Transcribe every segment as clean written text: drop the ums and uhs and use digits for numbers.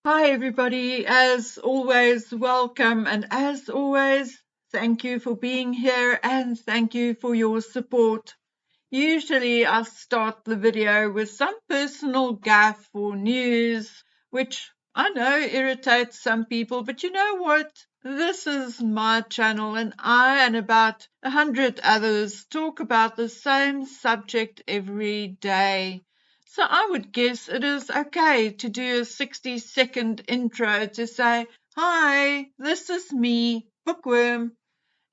Hi, everybody. As always, welcome. And as always, thank you for being here and thank you for your support. Usually, I start the video with some personal gaffe or news, which I know irritates some people, but you know what? This is my channel, and I and about 100 others talk about the same subject every day. So I would guess it is okay to do a 60-second intro to say, "Hi, this is me, Bookworm."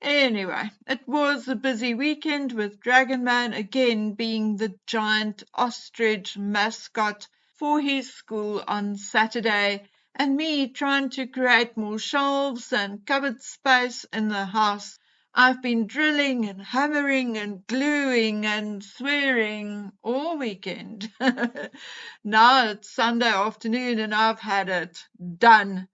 Anyway, it was a busy weekend with Dragon Man again being the giant ostrich mascot for his school on Saturday, and me trying to create more shelves and cupboard space in the house. I've been drilling and hammering and gluing and swearing all weekend. Now it's Sunday afternoon and I've had it done.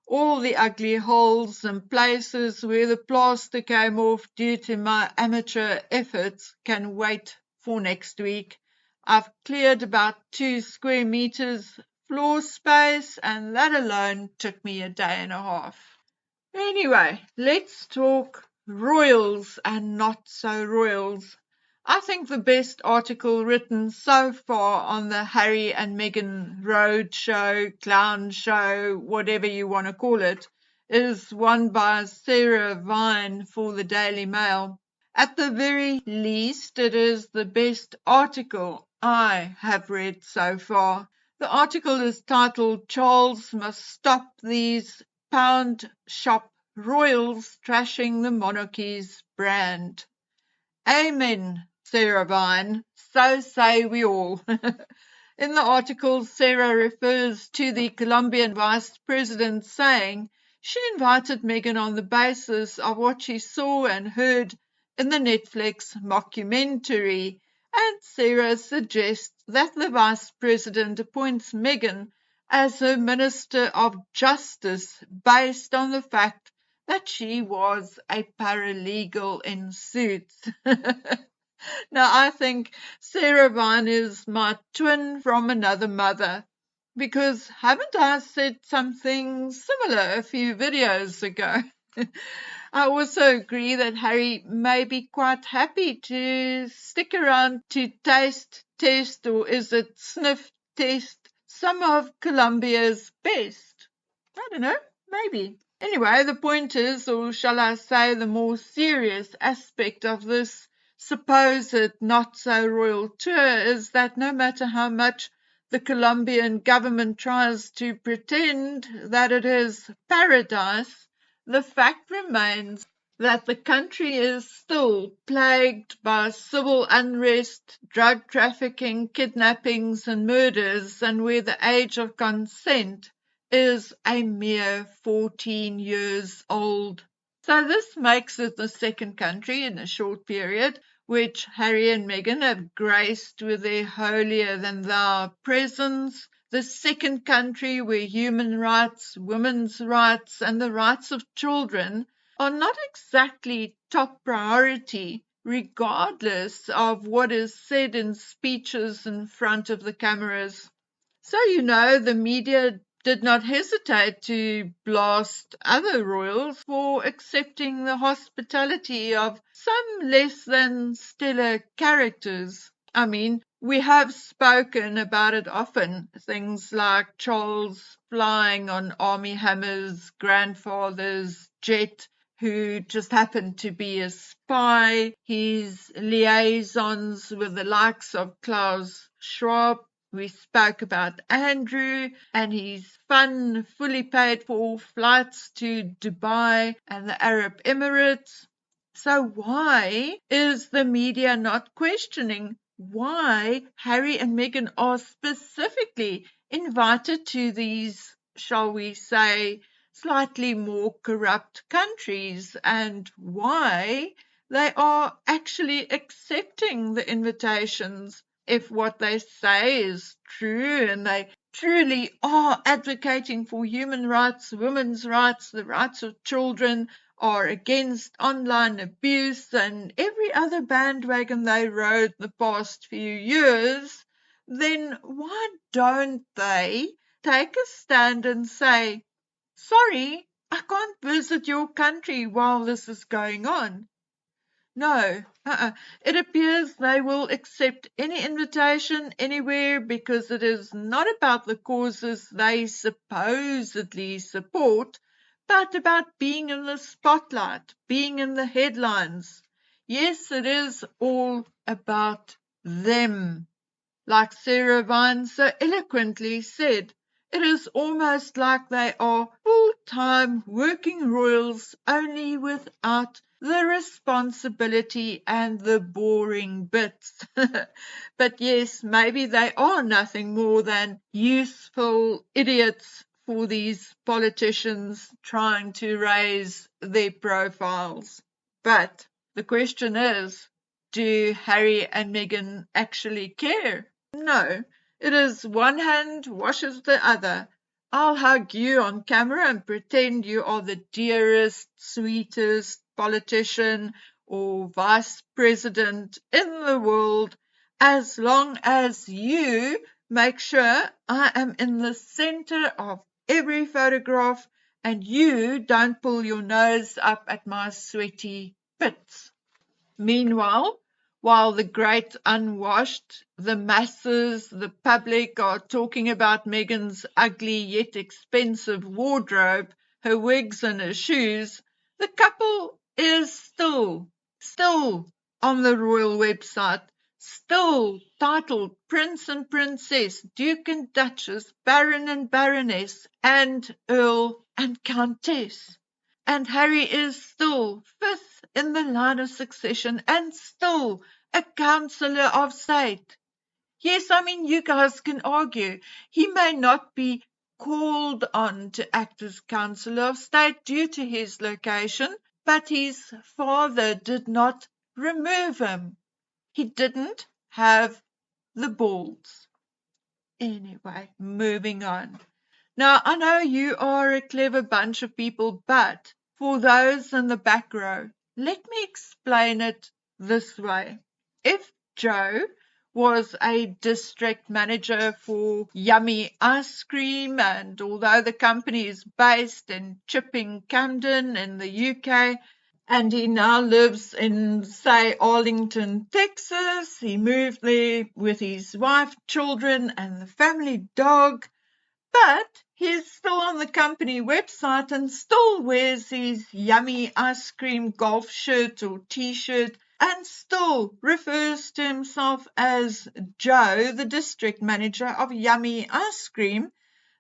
All the ugly holes and places where the plaster came off due to my amateur efforts can wait for next week. I've cleared about 2 square meters floor space, and that alone took me a day and a half. Anyway, let's talk royals and not so royals. I think the best article written so far on the Harry and Meghan road show, clown show, whatever you want to call it, is one by Sarah Vine for the Daily Mail. At the very least, it is the best article I have read so far. The article is titled "Charles Must Stop These Pound Shop Royals Trashing the Monarchy's Brand." Amen, Sarah Vine. So say we all. In the article, Sarah refers to the Colombian vice president saying she invited Meghan on the basis of what she saw and heard in the Netflix mockumentary, and Sarah suggests that the vice president appoints Meghan as her Minister of Justice based on the fact that she was a paralegal in Suits. Now, I think Sarah Vine is my twin from another mother, because haven't I said something similar a few videos ago? I also agree that Harry may be quite happy to stick around to taste, test, or is it sniff test some of Colombia's best. I don't know, maybe. Anyway, the point is, or shall I say the more serious aspect of this supposed not so royal tour, is that no matter how much the Colombian government tries to pretend that it is paradise, the fact remains that the country is still plagued by civil unrest, drug trafficking, kidnappings, and murders, and where the age of consent is a mere 14 years old. So this makes it the second country in a short period which Harry and Meghan have graced with their holier-than-thou presence, the second country where human rights, women's rights, and the rights of children are not exactly top priority, regardless of what is said in speeches in front of the cameras. So, the media did not hesitate to blast other royals for accepting the hospitality of some less than stellar characters. I mean, we have spoken about it often. Things like Charles flying on Army Hammer's grandfather's jet, who just happened to be a spy, his liaisons with the likes of Klaus Schwab. We spoke about Andrew and his fun, fully paid for flights to Dubai and the Arab Emirates. So why is the media not questioning why Harry and Meghan are specifically invited to these, shall we say, slightly more corrupt countries, and why they are actually accepting the invitations if what they say is true and they truly are advocating for human rights, women's rights, the rights of children, are against online abuse and every other bandwagon they rode the past few years, then why don't they take a stand and say, sorry, I can't visit your country while this is going on. No, it appears they will accept any invitation anywhere because it is not about the causes they supposedly support, but about being in the spotlight, being in the headlines. Yes, it is all about them. Like Sarah Vine so eloquently said, it is almost like they are full-time working royals, only without the responsibility and the boring bits. But yes, maybe they are nothing more than useful idiots for these politicians trying to raise their profiles. But the question is, do Harry and Meghan actually care? No, it is one hand washes the other. I'll hug you on camera and pretend you are the dearest, sweetest politician or vice president in the world, as long as you make sure I am in the center of every photograph and you don't pull your nose up at my sweaty bits. Meanwhile, while the great unwashed, the masses, the public are talking about Meghan's ugly yet expensive wardrobe, her wigs and her shoes, the couple is still on the royal website, still titled Prince and Princess, Duke and Duchess, Baron and Baroness, and Earl and Countess. And Harry is still fifth in the line of succession and still a Councillor of State. Yes, I mean, you guys can argue. He may not be called on to act as Councillor of State due to his location, but his father did not remove him. He didn't have the balls. Anyway, moving on. Now, I know you are a clever bunch of people, but for those in the back row, let me explain it this way. If Joe was a district manager for Yummy Ice Cream, and although the company is based in Chipping Campden in the UK, and he now lives in, say, Arlington, Texas, he moved there with his wife, children, and the family dog. But he's still on the company website and still wears his Yummy Ice Cream golf shirt or t-shirt and still refers to himself as Joe, the district manager of Yummy Ice Cream.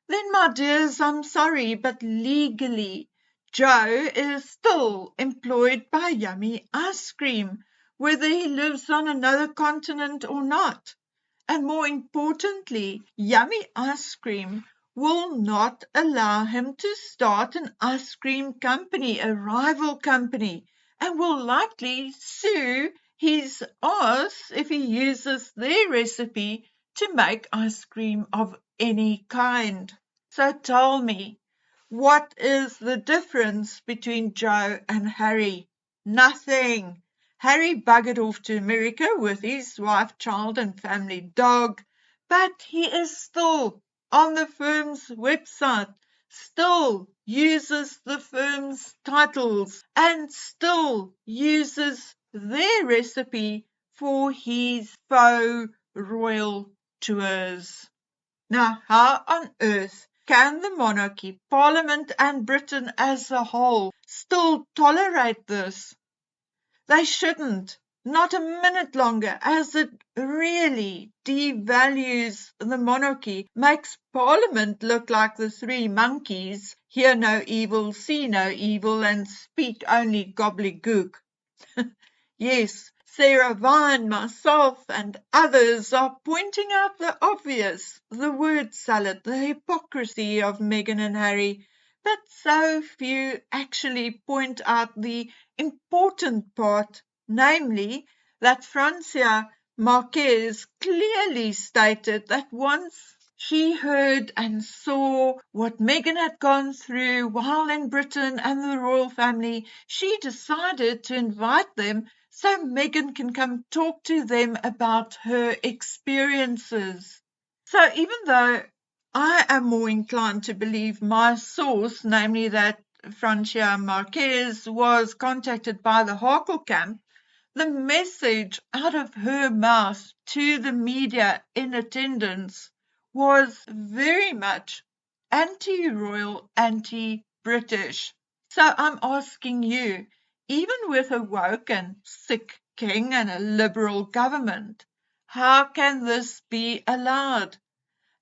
Then, my dears, I'm sorry, but legally, Joe is still employed by Yummy Ice Cream, whether he lives on another continent or not. And more importantly, Yummy Ice Cream will not allow him to start an ice cream company, a rival company, and will likely sue his ass if he uses their recipe to make ice cream of any kind. So tell me, what is the difference between Joe and Harry? Nothing. Harry buggered off to America with his wife, child, and family dog, but he is still on the firm's website, still uses the firm's titles, and still uses their recipe for his faux royal tours. Now, how on earth can the monarchy, Parliament, and Britain as a whole still tolerate this? They shouldn't, not a minute longer, as it really devalues the monarchy, makes Parliament look like the three monkeys, hear no evil, see no evil, and speak only gobbledygook. Yes, Sarah Vine, myself, and others are pointing out the obvious, the word salad, the hypocrisy of Meghan and Harry, but so few actually point out the important part, namely that Francia Marquez clearly stated that once she heard and saw what Meghan had gone through while in Britain and the royal family, she decided to invite them so Meghan can come talk to them about her experiences. So even though I am more inclined to believe my source, namely that Francia Marquez was contacted by the Harkle camp. The message out of her mouth to the media in attendance was very much anti-royal, anti-British. So I'm asking you, even with a woke and sick king and a liberal government, how can this be allowed?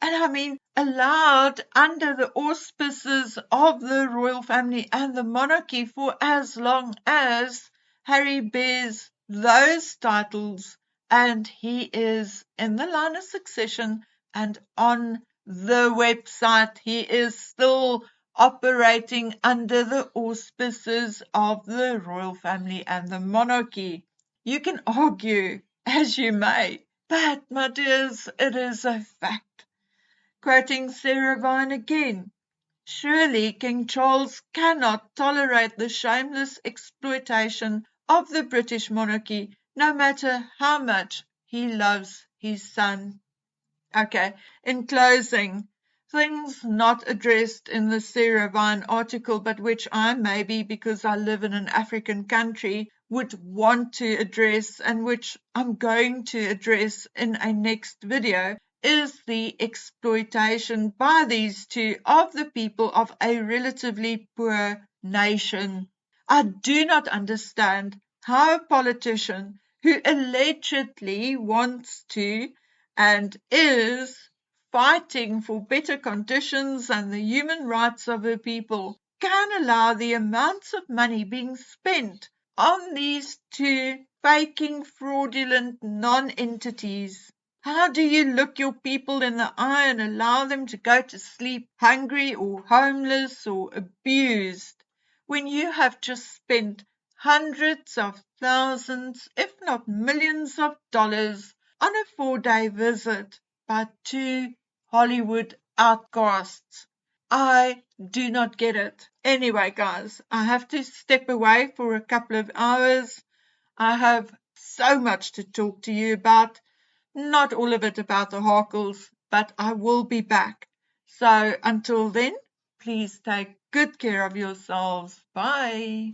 And I mean, allowed under the auspices of the royal family and the monarchy for as long as Harry bears those titles and he is in the line of succession and on the website he is still operating under the auspices of the royal family and the monarchy. You can argue as you may, but my dears, it is a fact. Quoting Sarah Vine again, surely King Charles cannot tolerate the shameless exploitation of the British monarchy, no matter how much he loves his son. Okay, in closing, things not addressed in the Sarah Vine article, but which I, maybe because I live in an African country, would want to address and which I'm going to address in a next video, is the exploitation by these two of the people of a relatively poor nation. I do not understand how a politician who allegedly wants to and is fighting for better conditions and the human rights of her people can allow the amounts of money being spent on these two faking fraudulent non-entities. How do you look your people in the eye and allow them to go to sleep hungry or homeless or abused when you have just spent hundreds of thousands, if not millions of dollars on a 4-day visit by two Hollywood outcasts? I do not get it. Anyway, guys, I have to step away for a couple of hours. I have so much to talk to you about. Not all of it about the Harkles, but I will be back. So until then, please take good care of yourselves. Bye.